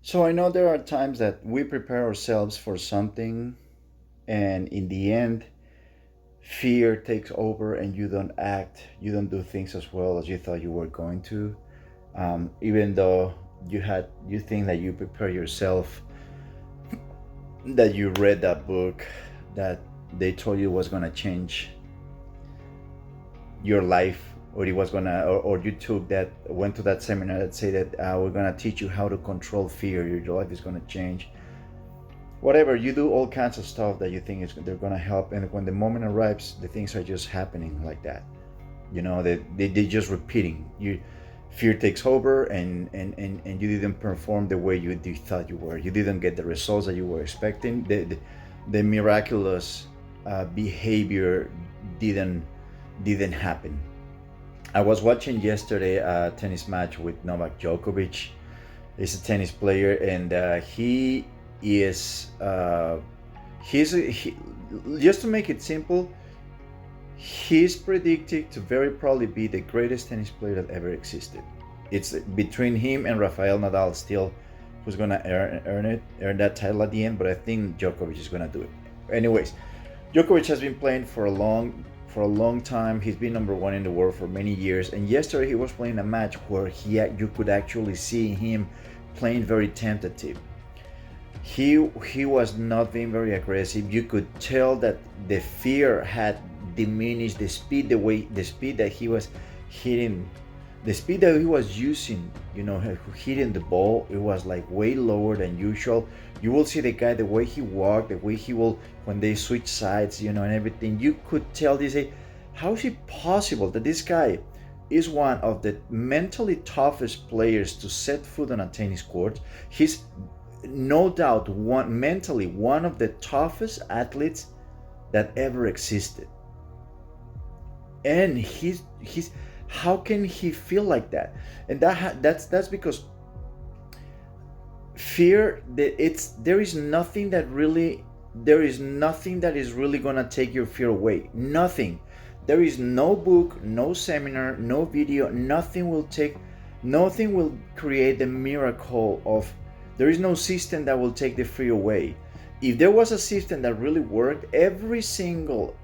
So I know there are times that we prepare ourselves for something, and in the end, fear takes over, and you don't act, you don't do things as well as you thought you were going to. Even though you think that you prepare yourself, that you read that book, that they told you was gonna change your life, or it was gonna, or you took that, went to that seminar that said that we're gonna teach you how to control fear. Your life is gonna change. Whatever you do, all kinds of stuff that you think they're gonna help, and when the moment arrives, the things are just happening like that. They just repeating. Fear takes over, and you didn't perform the way you thought you were. You didn't get the results that you were expecting. The miraculous behavior didn't didn't happen. I was watching yesterday a tennis match with Novak Djokovic. He's a tennis player, and is he, just to make it simple, he's predicted to very probably be the greatest tennis player that ever existed. It's between him and Rafael Nadal still who's gonna earn that title at the end, but I think Djokovic is gonna do it. Anyways, Djokovic has been playing for a long time. He's been number one in the world for many years, and yesterday he was playing a match where you could actually see him playing very tentative. He was not being very aggressive. You could tell that the fear had diminished. The speed that he was hitting, the speed that he was using, hitting the ball, it was like way lower than usual. You will see the guy, the way he walked, the way he will, when they switch sides, and everything. You could tell this. How is it possible that this guy is one of the mentally toughest players to set foot on a tennis court? He's no doubt one of the toughest athletes that ever existed, and he's how can he feel like that? And that's because fear, that it's there is nothing that is really gonna take your fear away. Nothing. There is no book, no seminar, no video. Nothing will create the miracle of. There is no system that will take the fear away. If there was a system that really worked, every single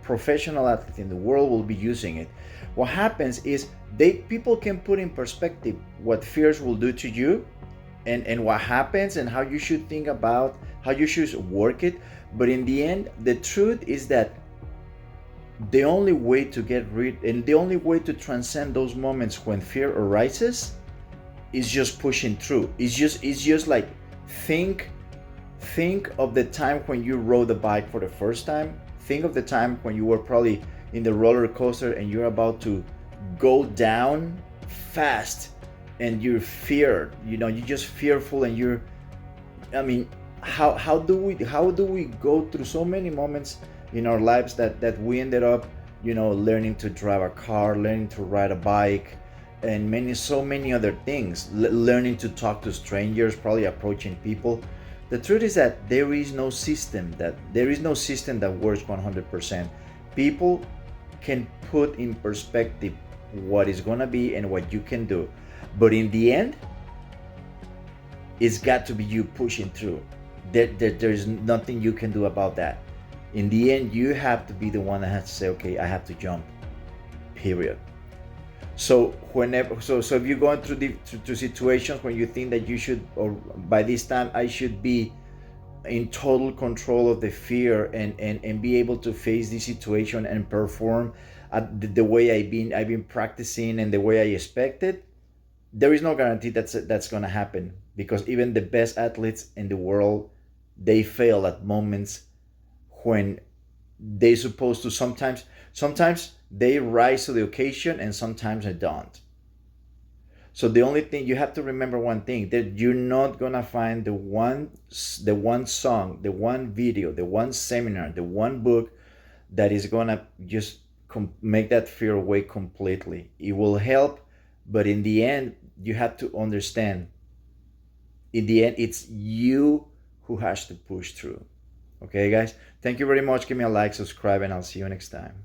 professional athlete in the world will be using it. What happens is people can put in perspective what fears will do to you, and what happens, and how you should think about how you should work it. But in the end, the truth is that the only way to get rid, and the only way to transcend those moments when fear arises, is just pushing through. It's just like think of the time when you rode the bike for the first time. Think of the time when you were probably in the roller coaster and you're about to go down fast, and you're feared. You're just fearful, and I mean, how do we go through so many moments in our lives that we ended up, learning to drive a car, learning to ride a bike, and so many other things, learning to talk to strangers, probably approaching people. The truth is that there is no system that works 100%. People can put in perspective what is going to be and what you can do, but in the end, it's got to be you pushing through. There's nothing you can do about that. In the end, you have to be the one that has to say, okay, I have to jump, period. So if you're going through situations when you think that you should, or by this time I should be in total control of the fear, and be able to face this situation and perform the way I've been practicing and the way I expected, there is no guarantee that's going to happen, because even the best athletes in the world, they fail at moments when they supposed to. Sometimes they rise to the occasion, and sometimes they don't. So the only thing you have to remember, one thing, that you're not gonna find the one song, the one video, the one seminar, the one book that is gonna just make that fear away completely. It will help, but in the end, you have to understand, in the end, it's you who has to push through. Okay, guys? Thank you very much. Give me a like, subscribe, and I'll see you next time.